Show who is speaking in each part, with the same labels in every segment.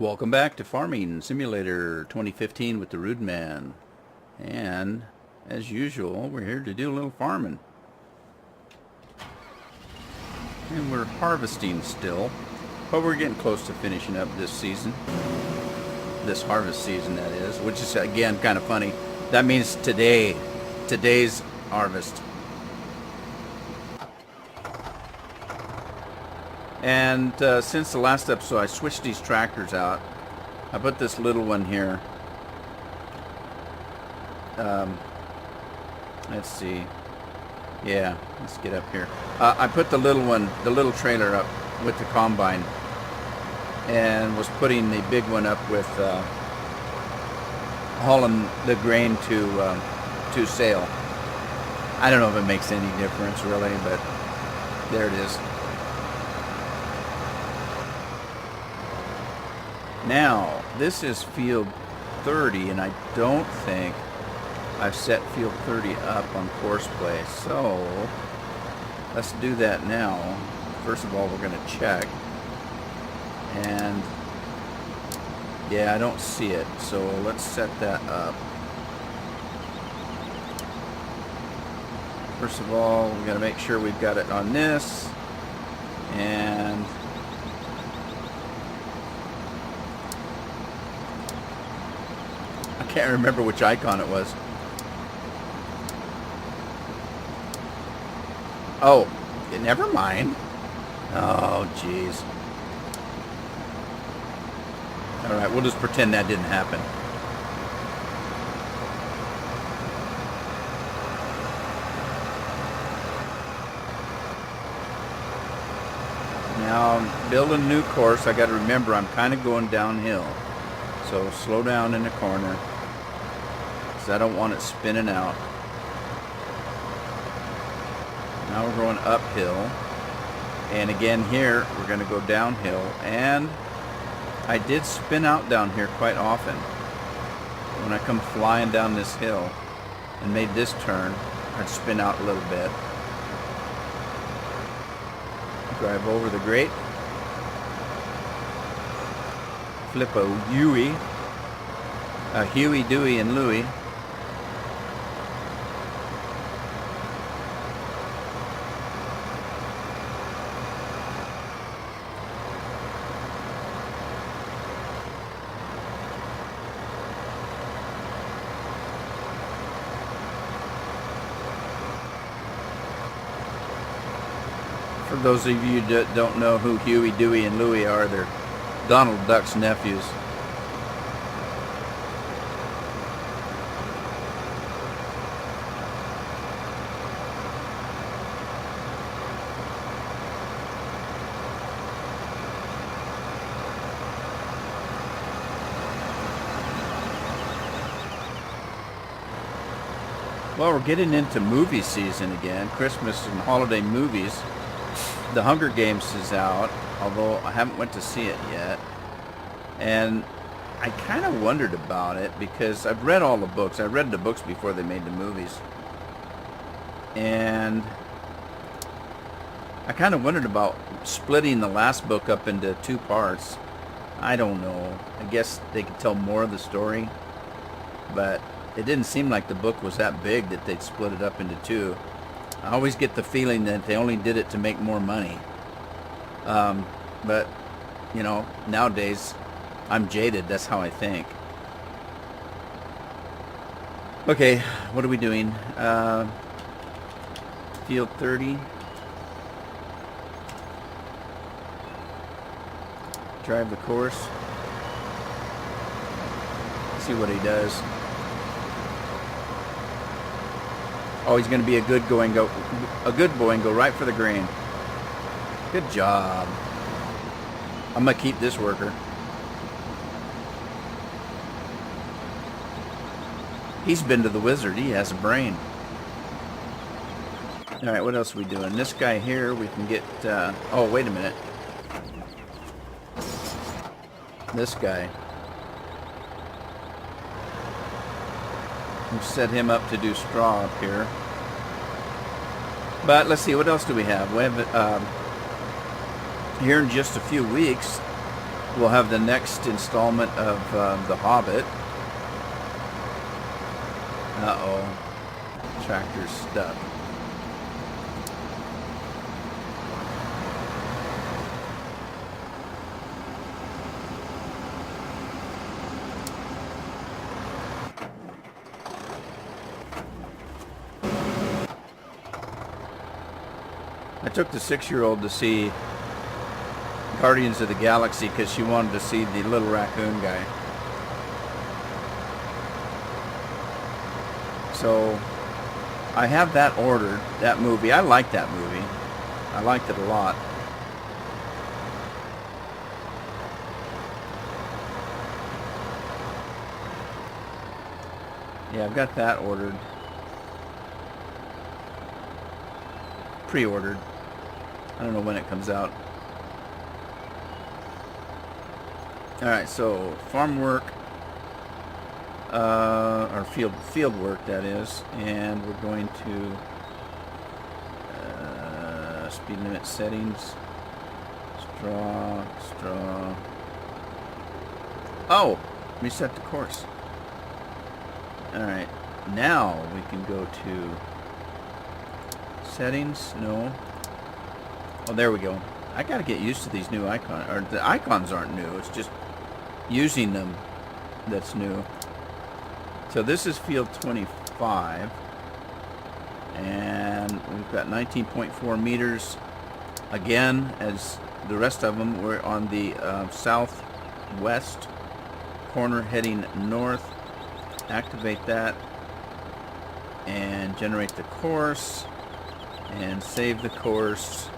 Speaker 1: Welcome back to Farming Simulator 2015 with the Rude Man. And, as usual, we're here to do a little farming. And we're harvesting still, but we're getting close to finishing up this season. This harvest season, that is, which is, again, kind of funny. That means today's harvest. And since the last episode, I switched these tractors out. I put this little one here. Let's see. Yeah, let's get up here. I put the little one, the little trailer up with the combine, and was putting the big one up with hauling the grain to sale. I don't know if it makes any difference really, but there it is. Now, this is field 30, and I don't think I've set field 30 up on course play. So, let's do that now. First of all, we're going to check. And, yeah, I don't see it. So, let's set that up. First of all, we got to make sure we've got it on this. And I can't remember which icon it was. Oh, never mind. Oh, jeez. All right, we'll just pretend that didn't happen. Now, I'm building a new course. I got to remember I'm kind of going downhill. So slow down in the corner, because I don't want it spinning out. Now we're going uphill, and again here we're going to go downhill, and I did spin out down here quite often. When I come flying down this hill and made this turn, I'd spin out a little bit. Drive over the grate. Flip a Huey. A Huey, Dewey, and Louie. For those of you that don't know who Huey, Dewey, and Louie are, they're Donald Duck's nephews. Well, we're getting into movie season again, Christmas and holiday movies. The Hunger Games is out, although I haven't went to see it yet. And I kind of wondered about it because I've read all the books. I read the books before they made the movies. And I kind of wondered about splitting the last book up into two parts. I don't know. I guess they could tell more of the story. But it didn't seem like the book was that big that they'd split it up into two. I always get the feeling that they only did it to make more money. But, you know, nowadays, I'm jaded. That's how I think. Okay, what are we doing? Field 30. Drive the course. See what he does. Oh, he's going to be a good boy and go right for the grain. Good job. I'm going to keep this worker. He's been to the wizard. He has a brain. All right, what else are we doing? This guy here, we can get... oh, wait a minute. This guy. We've set him up to do straw up here. But let's see, what else do we have? We have here in just a few weeks, we'll have the next installment of The Hobbit. Uh-oh. Tractor's stuck. I took the 6-year-old to see Guardians of the Galaxy because she wanted to see the little raccoon guy. So I have that ordered, that movie. I like that movie. I liked it a lot. Yeah, I've got that ordered. Pre-ordered. I don't know when it comes out. Alright, so farm work, or field work, that is, and we're going to speed limit settings, straw. Oh, reset the course. Alright, now we can go to settings. No. Oh, there we go. I gotta get used to these new icons. Or the icons aren't new. It's just using them that's new. So this is field 25. And we've got 19.4 meters. Again, as the rest of them, we're on the southwest corner heading north. Activate that. And generate the course. And save the course.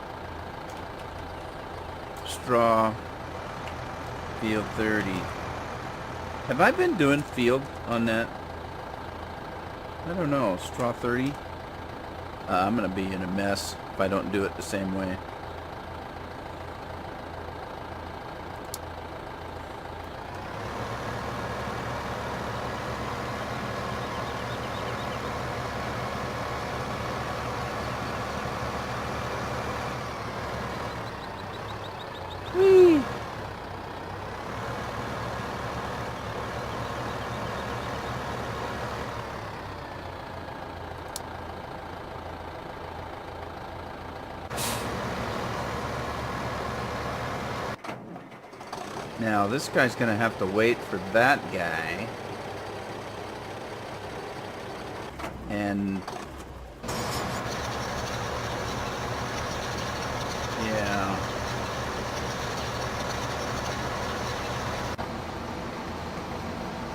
Speaker 1: Straw. Field 30. Have I been doing field on that? I don't know. Straw 30. I'm going to be in a mess if I don't do it the same way. Whee! Now this guy's gonna have to wait for that guy, and yeah,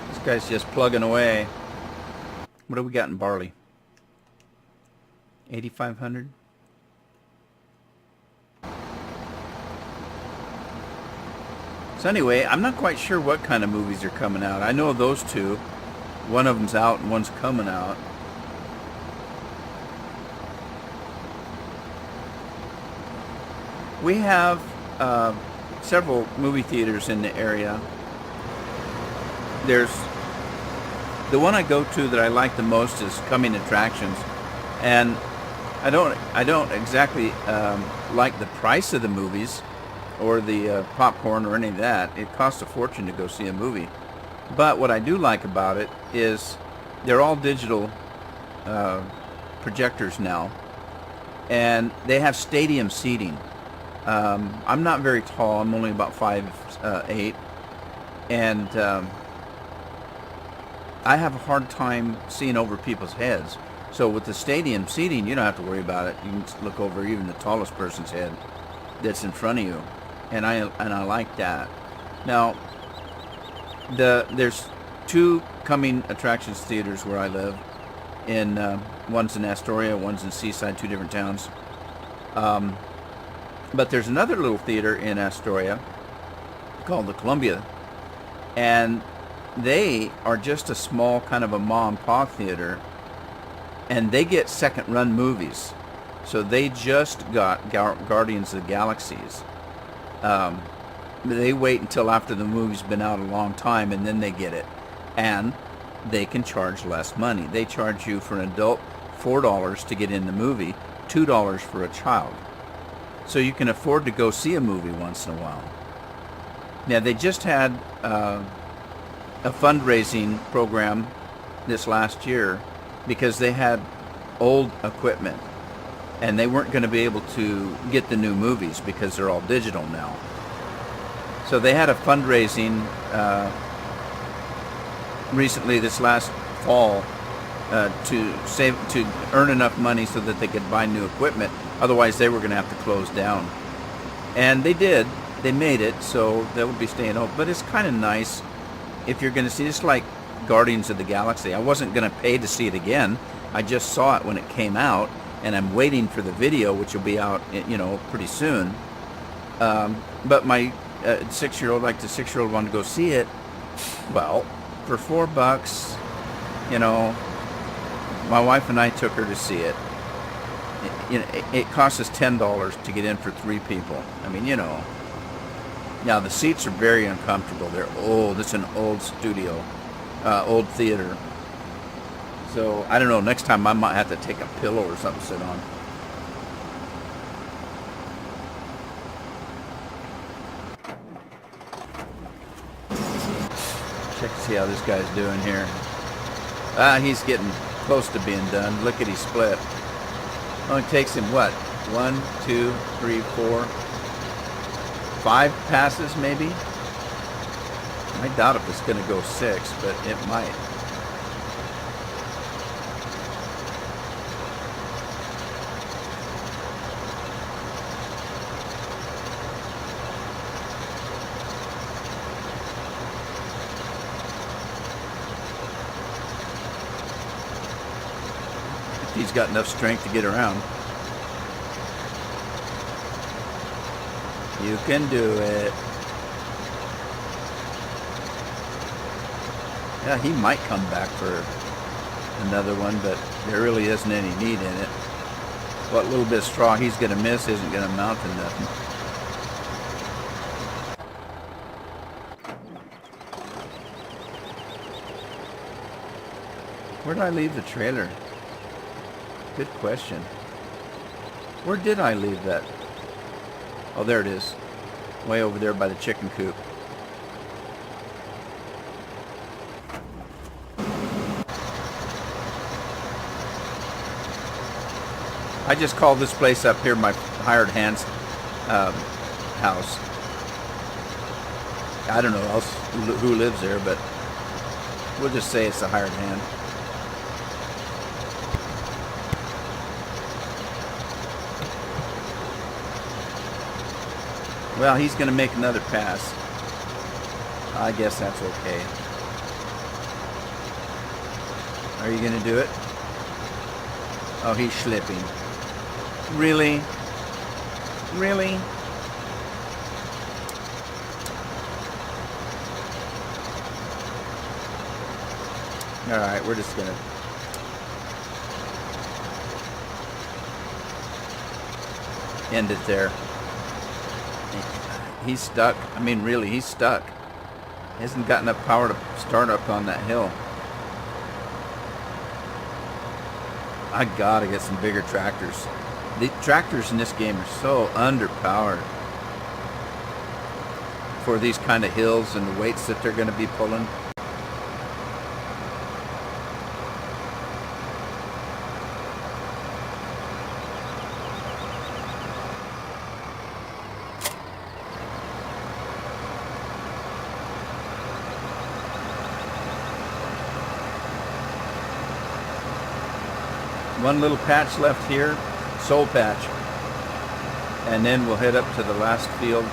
Speaker 1: this guy's just plugging away. What do we got in barley? 8,500. So anyway, I'm not quite sure what kind of movies are coming out. I know those two. One of them's out and one's coming out. We have several movie theaters in the area. There's the one I go to that I like the most is Coming Attractions, and I don't exactly like the price of the movies or the popcorn or any of that. It costs a fortune to go see a movie. But what I do like about it is they're all digital projectors now, and they have stadium seating. I'm not very tall. I'm only about 5'8", and I have a hard time seeing over people's heads. So with the stadium seating, you don't have to worry about it. You can look over even the tallest person's head that's in front of you. And I like that. Now, there's two Coming Attractions theaters where I live. One's in Astoria, one's in Seaside, two different towns. But there's another little theater in Astoria called the Columbia, and they are just a small kind of a mom and pop theater, and they get second-run movies. So they just got Guardians of the Galaxies. They wait until after the movie's been out a long time and then they get it, and they can charge less money. They charge you for an adult $4 to get in the movie, $2 for a child, so you can afford to go see a movie once in a while. Yeah, they just had a fundraising program this last year because they had old equipment and they weren't going to be able to get the new movies because they're all digital now. So they had a fundraising recently this last fall to earn enough money so that they could buy new equipment. Otherwise, they were going to have to close down. And they did. They made it, so they'll be staying open. But it's kind of nice if you're going to see this, like Guardians of the Galaxy. I wasn't going to pay to see it again. I just saw it when it came out, and I'm waiting for the video, which will be out, pretty soon. But my 6-year-old, like the 6-year-old, wanted to go see it. Well, for $4, my wife and I took her to see it. It cost us $10 to get in for 3 people. I mean, Now, the seats are very uncomfortable. They're old. It's an old studio, old theater. So, I don't know. Next time I might have to take a pillow or something to sit on. Check to see how this guy's doing here. He's getting close to being done. Look at his split. Only takes him, what? 1, 2, 3, 4... 5 passes, maybe? I doubt if it's going to go 6, but it might. He's got enough strength to get around. You can do it. Yeah, he might come back for another one, but there really isn't any need in it. What little bit of straw he's going to miss isn't going to amount to nothing. Where did I leave the trailer? Good question. Where did I leave that? Oh, there it is. Way over there by the chicken coop. I just call this place up here my hired hand's house. I don't know else who lives there, but we'll just say it's a hired hand. Well, he's going to make another pass. I guess that's okay. Are you going to do it? Oh, he's slipping. Really? Really? Alright, we're just going to... end it there. He's stuck. I mean, really, he's stuck. He hasn't got enough power to start up on that hill. I gotta get some bigger tractors. The tractors in this game are so underpowered for these kind of hills and the weights that they're going to be pulling. One little patch left here, soul patch, and then we'll head up to the last field.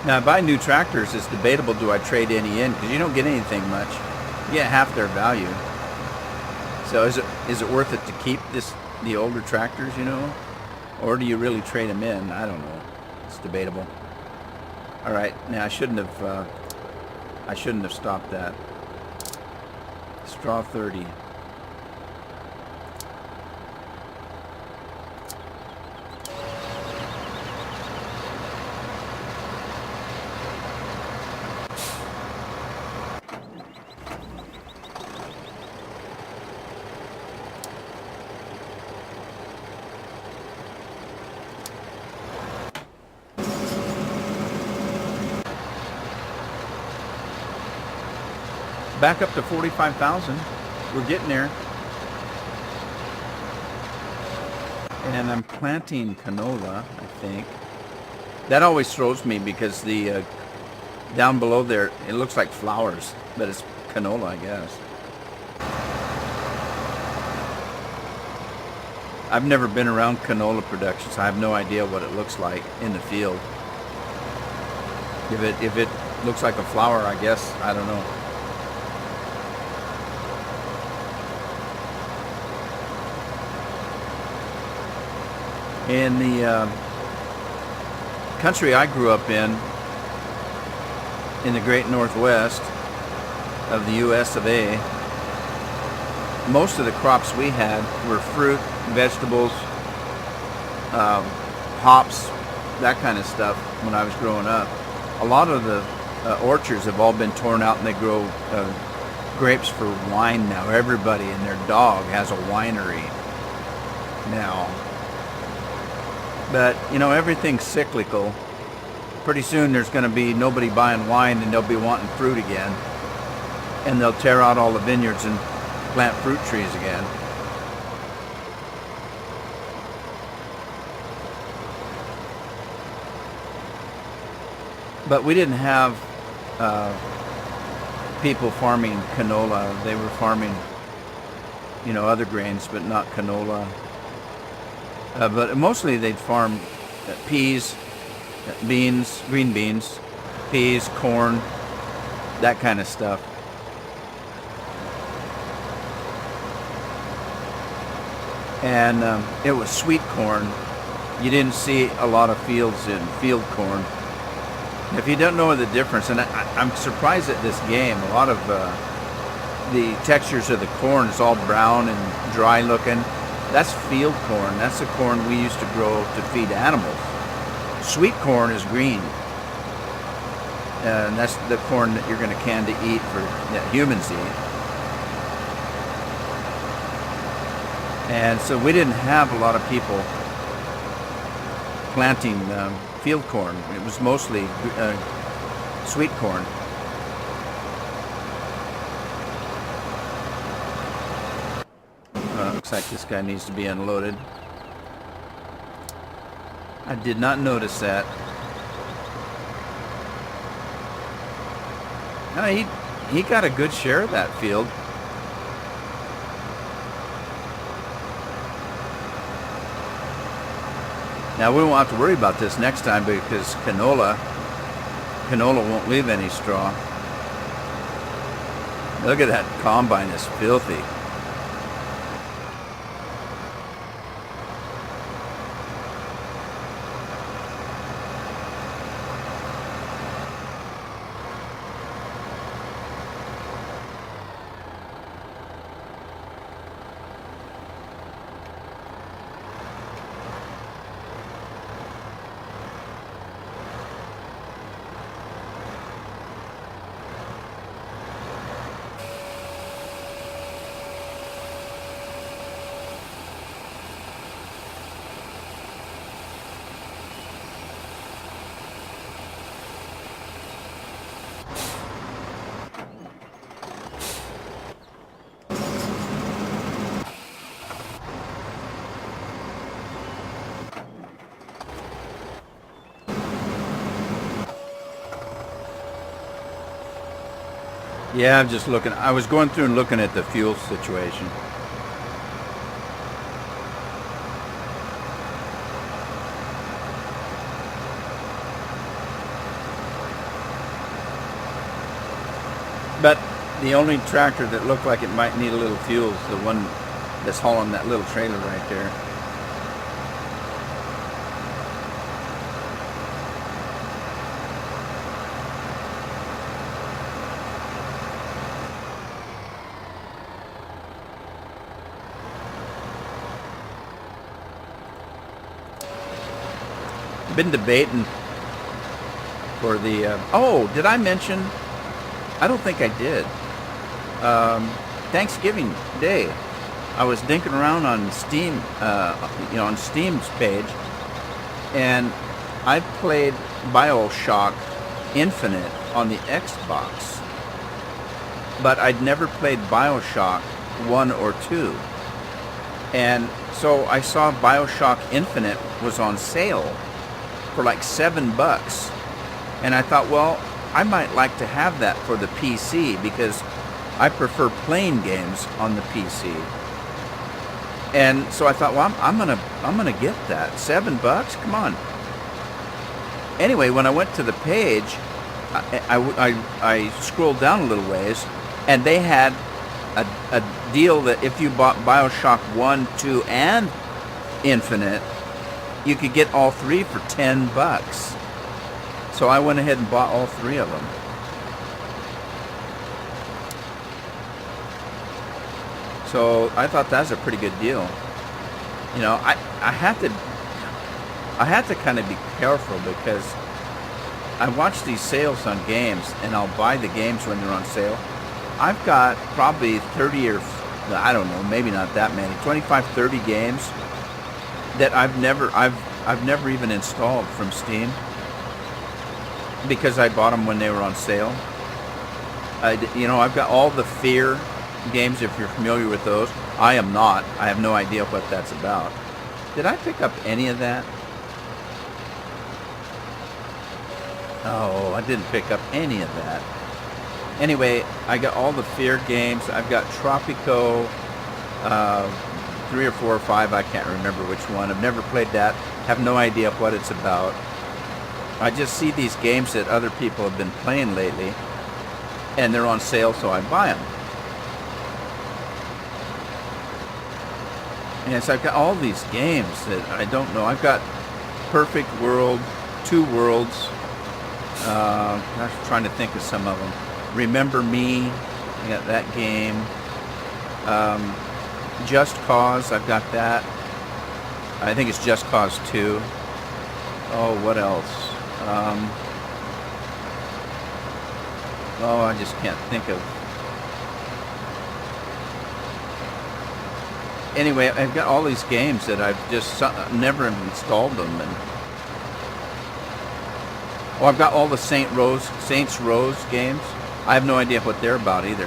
Speaker 1: Now, buy new tractors. It's debatable, do I trade any in? Because you don't get anything much. You get half their value. So is it worth it to keep the older tractors, or do you really trade them in? I don't know. It's debatable. All right. Now I shouldn't have stopped that. Straw 30. back up to 45,000. We're getting there. And I'm planting canola, I think. That always throws me because the down below there, it looks like flowers, but it's canola, I guess. I've never been around canola production, so I have no idea what it looks like in the field. If it looks like a flower, I guess, I don't know. In the country I grew up in the great Northwest of the U.S. of A., most of the crops we had were fruit, vegetables, hops, that kind of stuff when I was growing up. A lot of the orchards have all been torn out and they grow grapes for wine now. Everybody and their dog has a winery now. But, you know, everything's cyclical. Pretty soon there's going to be nobody buying wine and they'll be wanting fruit again. And they'll tear out all the vineyards and plant fruit trees again. But we didn't have people farming canola. They were farming, you know, other grains, but not canola. But mostly they'd farm peas, beans, green beans, peas, corn, that kind of stuff. And it was sweet corn. You didn't see a lot of fields in field corn. If you don't know the difference, and I'm surprised at this game, a lot of the textures of the corn is all brown and dry looking. That's field corn. That's the corn we used to grow to feed animals. Sweet corn is green. And that's the corn that you're going to can to eat, that humans eat. And so we didn't have a lot of people planting field corn. It was mostly sweet corn. Looks like this guy needs to be unloaded. I did not notice that. No, he got a good share of that field. Now we won't have to worry about this next time because canola won't leave any straw. Look at that combine, it's filthy. Yeah, I'm just looking. I was going through and looking at the fuel situation. But the only tractor that looked like it might need a little fuel is the one that's hauling that little trailer right there. Been debating for the oh, did I mention? I don't think I did. Thanksgiving Day, I was dinking around on Steam, on Steam's page, and I played BioShock Infinite on the Xbox. but I'd never played BioShock 1 or 2. And so I saw BioShock Infinite was on sale for like $7. And I thought, well, I might like to have that for the PC because I prefer playing games on the PC. And so I thought, well, I'm gonna get that. $7? Come on. Anyway, when I went to the page, I scrolled down a little ways, and they had a deal that if you bought BioShock 1, 2, and Infinite, you could get all three for $10. So I went ahead and bought all three of them. So I thought that's a pretty good deal. You know, I had to kind of be careful because I watch these sales on games, and I'll buy the games when they're on sale. I've got probably 30 or, I don't know, maybe not that many, 25, 30 games that I've never even installed from Steam because I bought them when they were on sale. You know, I've got all the Fear games, if you're familiar with those. I am not. I have no idea what that's about. Did I pick up any of that? Oh, I didn't pick up any of that. Anyway, I got all the Fear games. I've got Tropico, 3 or 4 or 5, I can't remember which one. I've never played that. Have no idea what it's about. I just see these games that other people have been playing lately, and they're on sale, so I buy them. And so I've got all these games that I don't know. I've got Perfect World, Two Worlds. I'm trying to think of some of them. Remember Me, I got that game. Just Cause, I've got that. I think it's Just Cause 2. Oh, what else? Oh, I just can't think of. Anyway, I've got all these games that I've just never installed them. And oh, I've got all the Saints Row games. I have no idea what they're about either.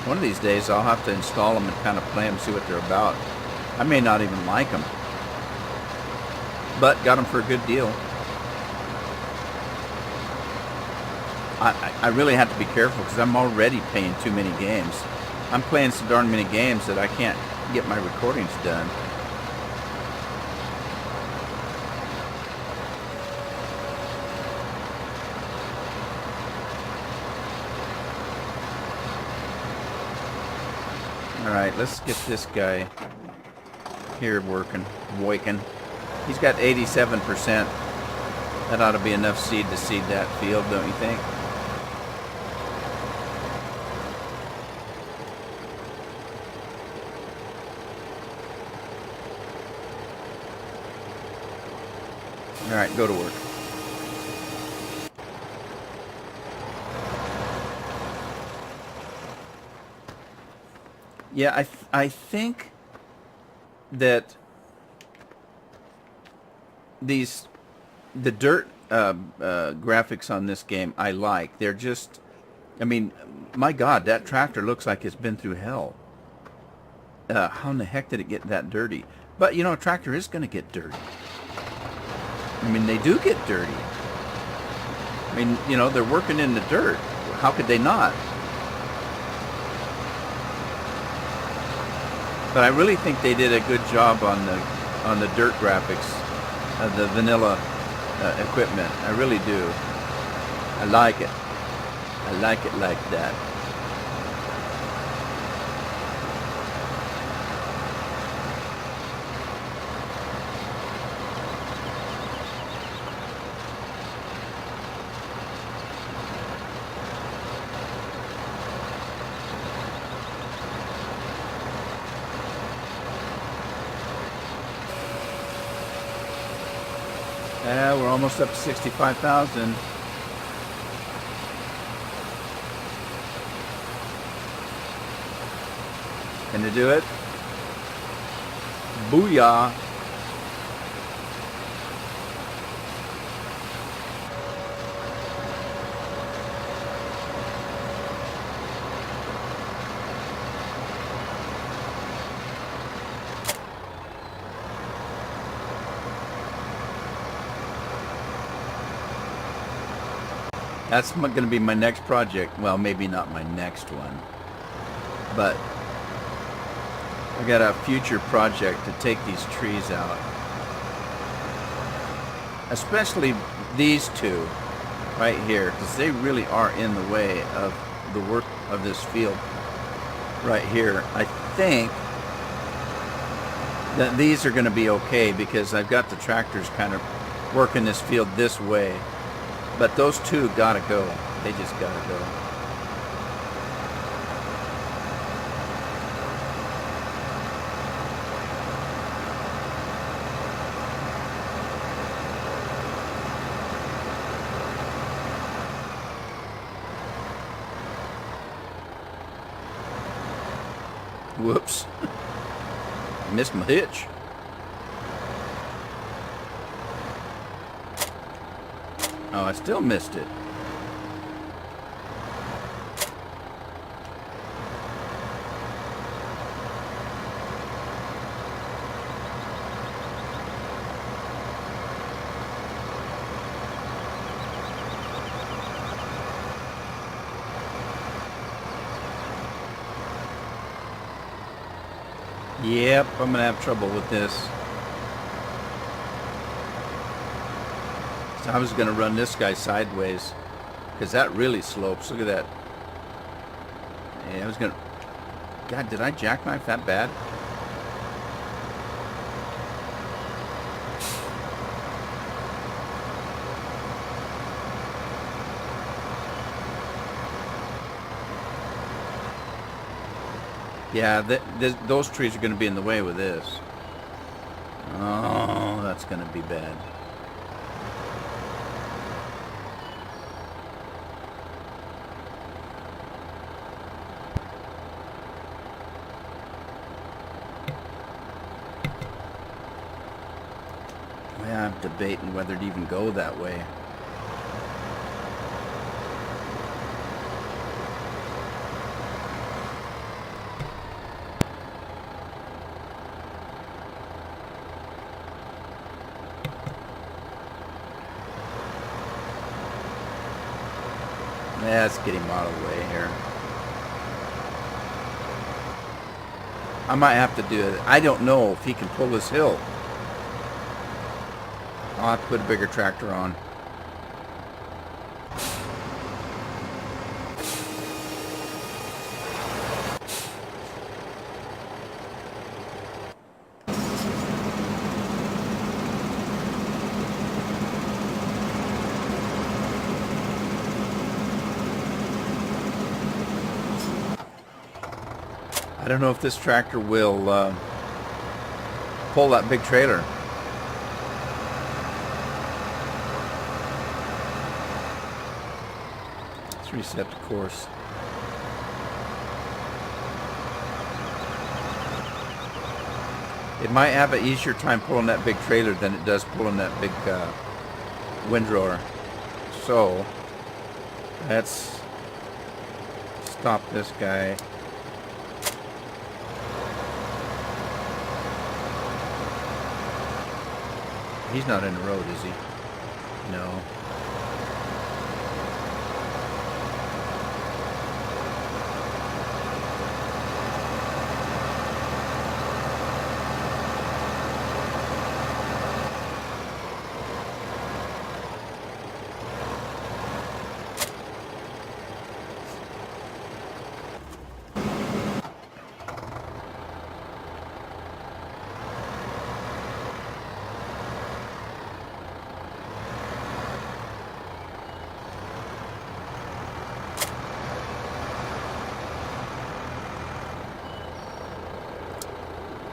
Speaker 1: One of these days I'll have to install them and kind of play them, see what they're about. I may not even like them, but got them for a good deal. I really have to be careful because I'm already paying too many games. I'm playing so darn many games that I can't get my recordings done. Alright, let's get this guy here working. He's got 87%. That ought to be enough seed to seed that field, don't you think? Alright, go to work. Yeah, I think that the dirt graphics on this game I like. They're just, I mean, my God, that tractor looks like it's been through hell. How in the heck did it get that dirty? But, you know, a tractor is going to get dirty. I mean, they do get dirty. I mean, you know, they're working in the dirt. How could they not? But I really think they did a good job on the dirt graphics of the vanilla equipment. I really do. I like it. I like it like that. We're almost up to 65,000. Can you do it? Booyah. That's going to be my next project. Well, maybe not my next one, but I got a future project to take these trees out. Especially these two right here, because they really are in the way of the work of this field right here. I think that these are going to be okay because I've got the tractors kind of working this field this way. But those two gotta go. They just gotta go. Whoops. I missed my hitch. Oh, I still missed it. Yep, I'm gonna have trouble with this. So I was gonna run this guy sideways because that really slopes. Look at that. Yeah, I was gonna. God, did I jackknife that bad? Yeah, those trees are going to be in the way with this. Oh, that's going to be bad. Yeah, I'm debating whether to even go that way. Yeah, let's get him out of the way here. I might have to do it. I don't know if he can pull this hill. I'll have to put a bigger tractor on. I don't know if this tractor will pull that big trailer. Let's reset the course. It might have an easier time pulling that big trailer than it does pulling that big windrower. So let's stop this guy. He's not in the road, is he? No.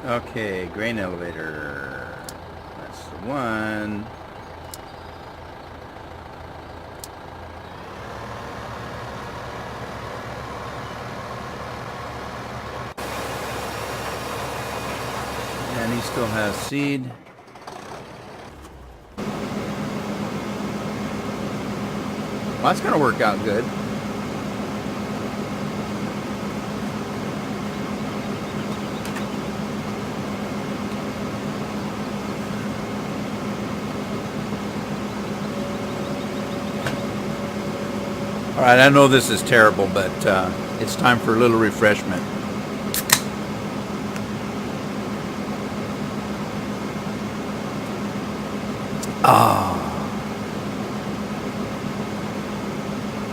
Speaker 1: Okay, grain elevator. That's the one. And he still has seed. Well, that's going to work out good. All right, I know this is terrible, but it's time for a little refreshment.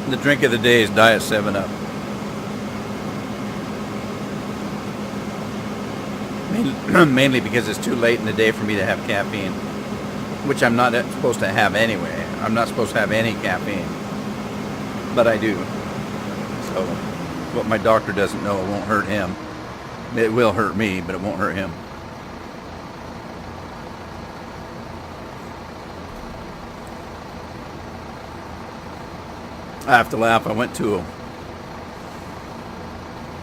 Speaker 1: The drink of the day is Diet 7-Up. Mainly because it's too late in the day for me to have caffeine, which I'm not supposed to have anyway. I'm not supposed to have any caffeine, but I do. So what my doctor doesn't know, it won't hurt him. It will hurt me, but it won't hurt him. I have to laugh. I went to a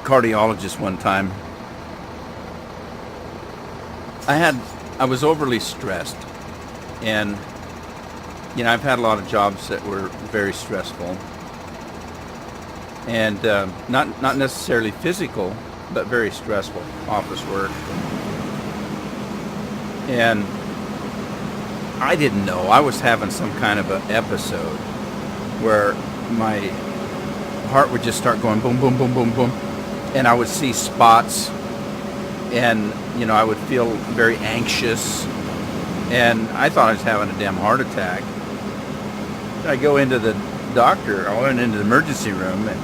Speaker 1: cardiologist one time. I was overly stressed, and I've had a lot of jobs that were very stressful, and not necessarily physical, but very stressful office work. And I didn't know I was having some kind of an episode where my heart would just start going boom, boom, boom, boom, boom, and I would see spots, and I would feel very anxious, and I thought I was having a damn heart attack. I go into the doctor. I went into the emergency room, and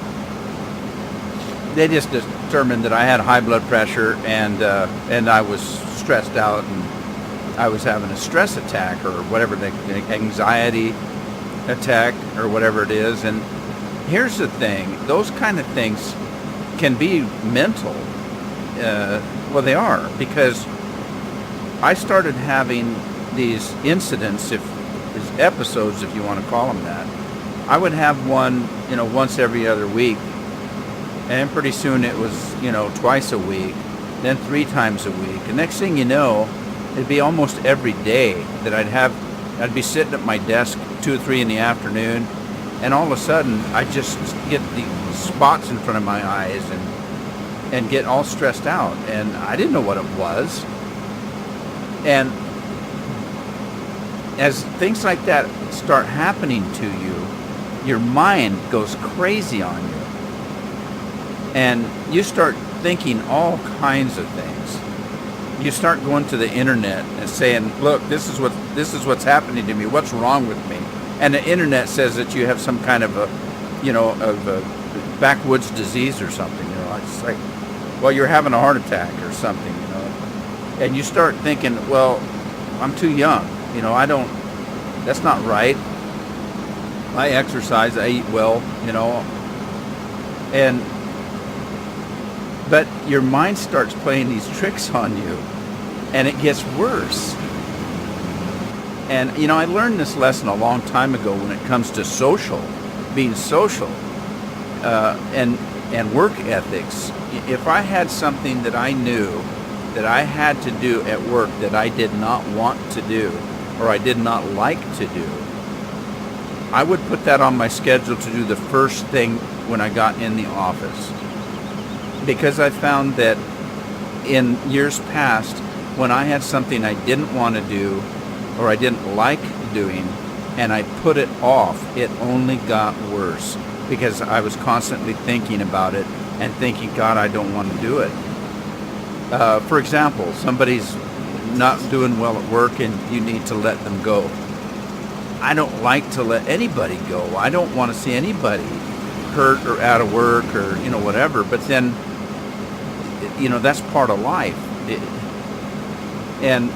Speaker 1: they just determined that I had high blood pressure, and I was stressed out, and I was having a stress attack or whatever, the anxiety attack or whatever it is. And here's the thing: those kind of things can be mental. Well, they are, because I started having these incidents, these episodes, if you want to call them that. I would have one, once every other week, and pretty soon it was, twice a week, then 3 times a week. And next thing you know, it'd be almost every day that I'd be sitting at my desk 2 or 3 in the afternoon, and all of a sudden I just get these spots in front of my eyes and get all stressed out, and I didn't know what it was. And as things like that start happening to you, your mind goes crazy on you, and you start thinking all kinds of things. You start going to the internet and saying, look, this is what's happening to me, what's wrong with me? And the internet says that you have some kind of a backwoods disease or something. It's like, well, you're having a heart attack or something, and you start thinking, well, I'm too young, that's not right. I exercise, I eat well, but your mind starts playing these tricks on you, and it gets worse. And I learned this lesson a long time ago when it comes to being social, and work ethics. If I had something that I knew that I had to do at work that I did not want to do, or I did not like to do, I would put that on my schedule to do the first thing when I got in the office. Because I found that in years past, when I had something I didn't want to do or I didn't like doing, and I put it off, it only got worse, because I was constantly thinking about it and thinking, God, I don't want to do it. For example, somebody's not doing well at work and you need to let them go. I don't like to let anybody go. I don't want to see anybody hurt or out of work or whatever. But then, that's part of life. And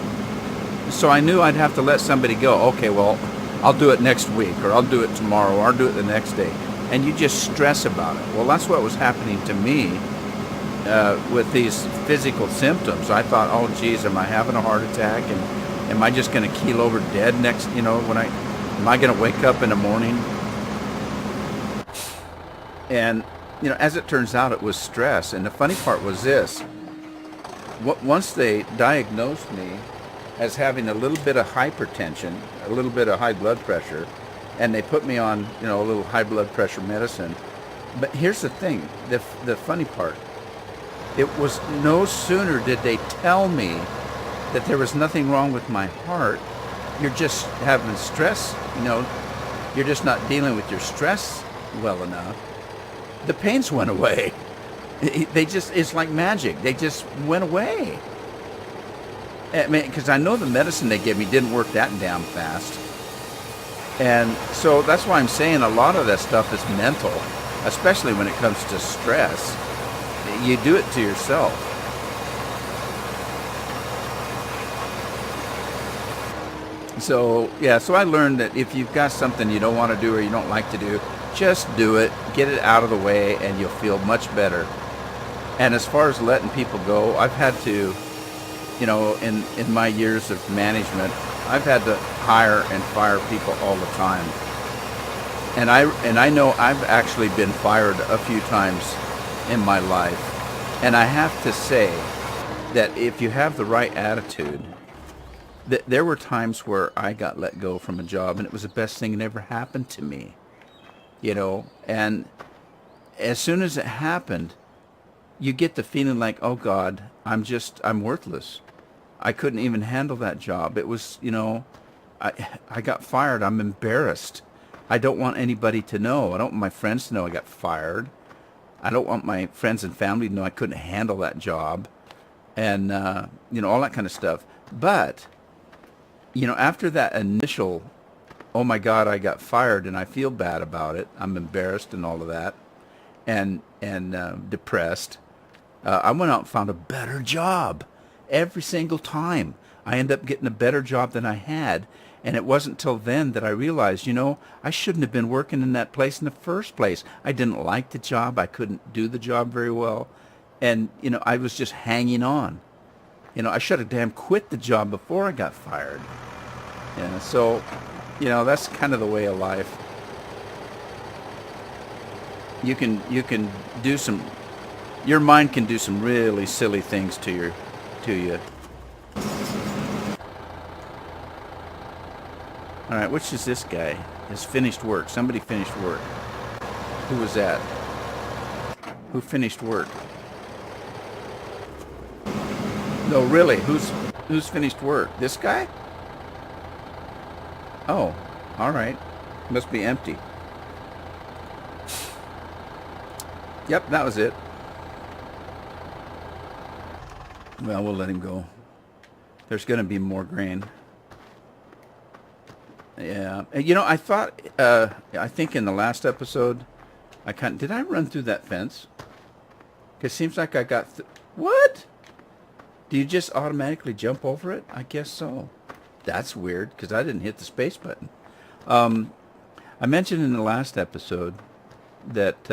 Speaker 1: so I knew I'd have to let somebody go. Okay, well, I'll do it next week, or I'll do it tomorrow, or I'll do it the next day. And you just stress about it. Well, that's what was happening to me with these physical symptoms. I thought, oh, geez, am I having a heart attack? And am I just going to keel over dead next, am I going to wake up in the morning? And, as it turns out, it was stress. And the funny part was this. Once they diagnosed me as having a little bit of hypertension, a little bit of high blood pressure, and they put me on, a little high blood pressure medicine. But here's the thing, the funny part. It was no sooner did they tell me that there was nothing wrong with my heart. You're just having stress, you're just not dealing with your stress well enough, the pains went away. It's like magic. They just went away. I mean, because I know the medicine they gave me didn't work that damn fast. And so that's why I'm saying a lot of that stuff is mental, especially when it comes to stress. You do it to yourself. So, yeah, so I learned that if you've got something you don't want to do or you don't like to do, just do it, get it out of the way, and you'll feel much better. And as far as letting people go, I've had to, in my years of management, I've had to hire and fire people all the time. And I know I've actually been fired a few times in my life. And I have to say that if you have the right attitude, there were times where I got let go from a job and it was the best thing that ever happened to me. And as soon as it happened, you get the feeling like, oh God, I'm worthless. I couldn't even handle that job. It was, I got fired. I'm embarrassed. I don't want anybody to know. I don't want my friends to know I got fired. I don't want my friends and family to know I couldn't handle that job. And, all that kind of stuff. But, after that initial, oh my God, I got fired and I feel bad about it. I'm embarrassed and all of that. And depressed. I went out and found a better job every single time. I ended up getting a better job than I had. And it wasn't until then that I realized, I shouldn't have been working in that place in the first place. I didn't like the job. I couldn't do the job very well. And, I was just hanging on. I should have damn quit the job before I got fired. Yeah, so, that's kind of the way of life. You can do your mind can do some really silly things to you. All right, which is this guy? Has finished work. Somebody finished work. Who was that? Who finished work? No, really, who's finished work? This guy? Oh, all right. Must be empty. Yep, that was it. Well, we'll let him go. There's going to be more grain. Yeah. I thought, I think in the last episode, did I run through that fence? Because it seems like I got, what? Do you just automatically jump over it? I guess so. That's weird, because I didn't hit the space button. I mentioned in the last episode that,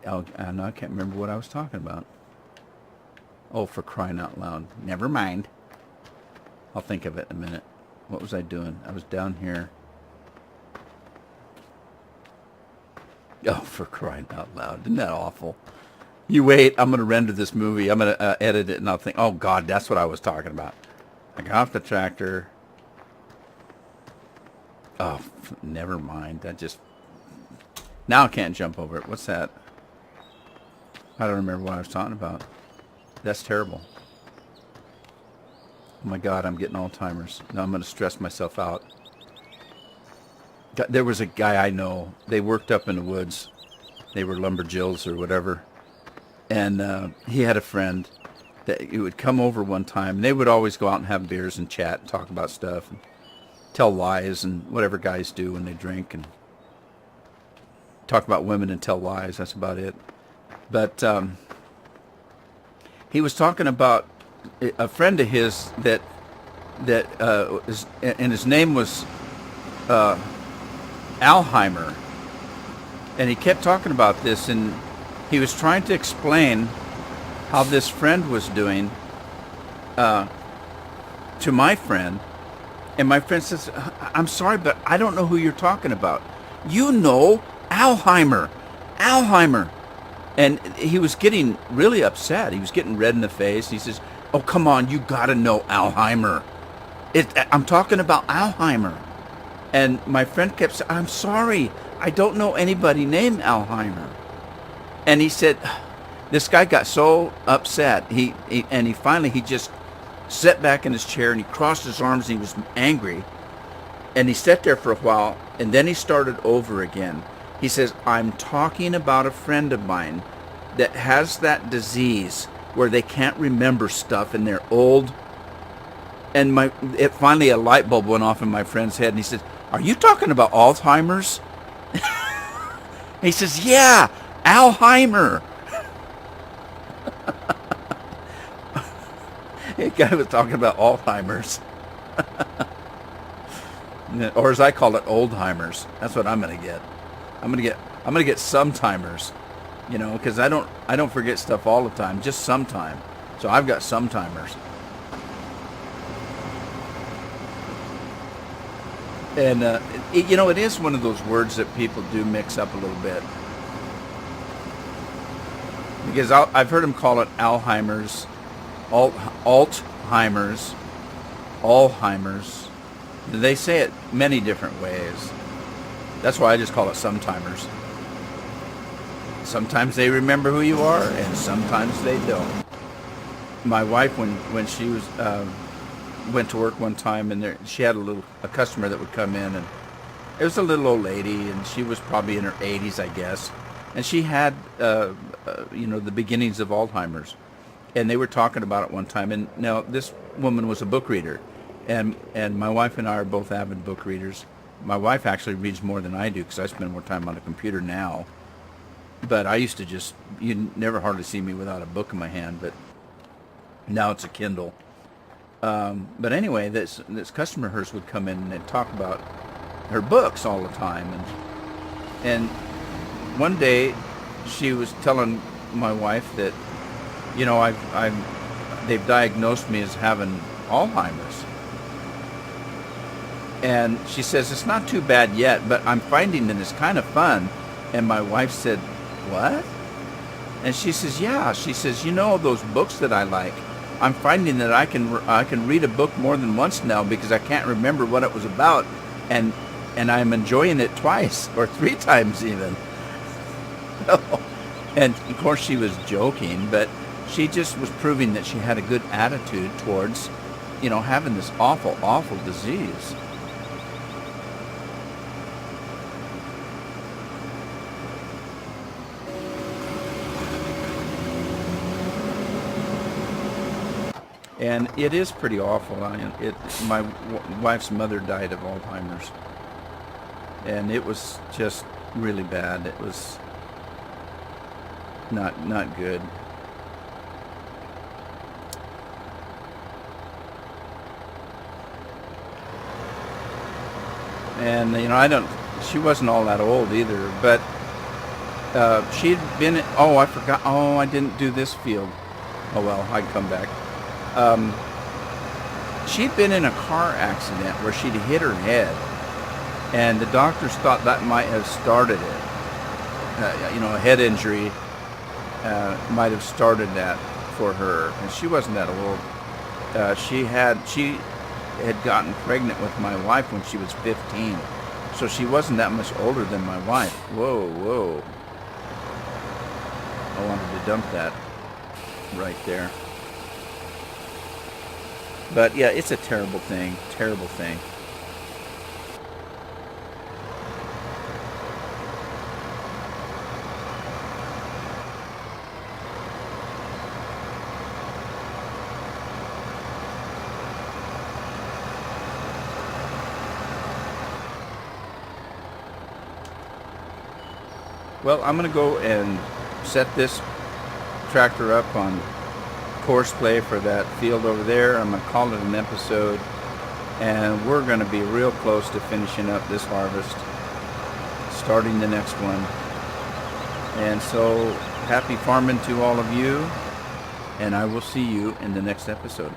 Speaker 1: I can't remember what I was talking about. Oh, for crying out loud. Never mind. I'll think of it in a minute. What was I doing? I was down here. Oh, for crying out loud. Isn't that awful? You wait. I'm going to render this movie. I'm going to edit it and I'll think, oh, God, that's what I was talking about. I got off the tractor. Oh, never mind. Now I can't jump over it. What's that? I don't remember what I was talking about. That's terrible. Oh my God, I'm getting Alzheimer's. Now I'm going to stress myself out. There was a guy I know. They worked up in the woods. They were lumberjills or whatever. And he had a friend that he would come over one time. And they would always go out and have beers and chat and talk about stuff and tell lies and whatever guys do when they drink and talk about women and tell lies. That's about it. But he was talking about a friend of his that and his name was Alzheimer, and he kept talking about this, and he was trying to explain how this friend was doing to my friend, and my friend says, "I'm sorry, but I don't know who you're talking about. You know, Alzheimer." And he was getting really upset. He was getting red in the face. He says, "Oh, come on, you gotta know Alzheimer. I'm talking about Alzheimer." And my friend kept saying, "I'm sorry, I don't know anybody named Alzheimer." And he said, this guy got so upset. He finally just sat back in his chair and he crossed his arms and he was angry. And he sat there for a while, and then he started over again. He says, I'm talking about a friend of mine that has that disease where they can't remember stuff and they're old. And finally a light bulb went off in my friend's head, and he said, are you talking about Alzheimer's? He says, yeah, Alzheimer. The guy was talking about Alzheimer's. Or as I call it, Oldheimer's. That's what I'm gonna get. I'm gonna get sometimers, because I don't forget stuff all the time, just sometime. So I've got sometimers. And it is one of those words that people do mix up a little bit, because I've heard them call it Alzheimer's, Alzheimer's. They say it many different ways. That's why I just call it sometimers. Sometimes they remember who you are, and sometimes they don't. My wife, when she was went to work one time, and she had a customer that would come in, and it was a little old lady, and she was probably in her 80s, I guess, and she had the beginnings of Alzheimer's, and they were talking about it one time. And now this woman was a book reader, and my wife and I are both avid book readers. My wife actually reads more than I do because I spend more time on the computer now. But I used to you never hardly see me without a book in my hand, but now it's a Kindle. But anyway, this customer of hers would come in and talk about her books all the time. And one day she was telling my wife that, they've diagnosed me as having Alzheimer's. And she says, it's not too bad yet, but I'm finding that it's kind of fun. And my wife said, what? And she says, yeah. She says, those books that I like, I'm finding that I can read a book more than once now because I can't remember what it was about. And I'm enjoying it twice or three times even. And of course she was joking, but she just was proving that she had a good attitude towards, having this awful, awful disease. And it is pretty awful. My wife's mother died of Alzheimer's, and it was just really bad. It was not good. And she wasn't all that old either, but she'd been. Oh, I forgot. Oh, I didn't do this field. Oh well, I'd come back. She'd been in a car accident where she'd hit her head, and the doctors thought that might have started it. A head injury might have started that for her, and she wasn't that old. She had gotten pregnant with my wife when she was 15, so she wasn't that much older than my wife. Whoa. I wanted to dump that right there. But yeah, it's a terrible thing. Well, I'm going to go and set this tractor up on course play for that field over there. I'm going to call it an episode, and we're going to be real close to finishing up this harvest, starting the next one. And so happy farming to all of you, and I will see you in the next episode.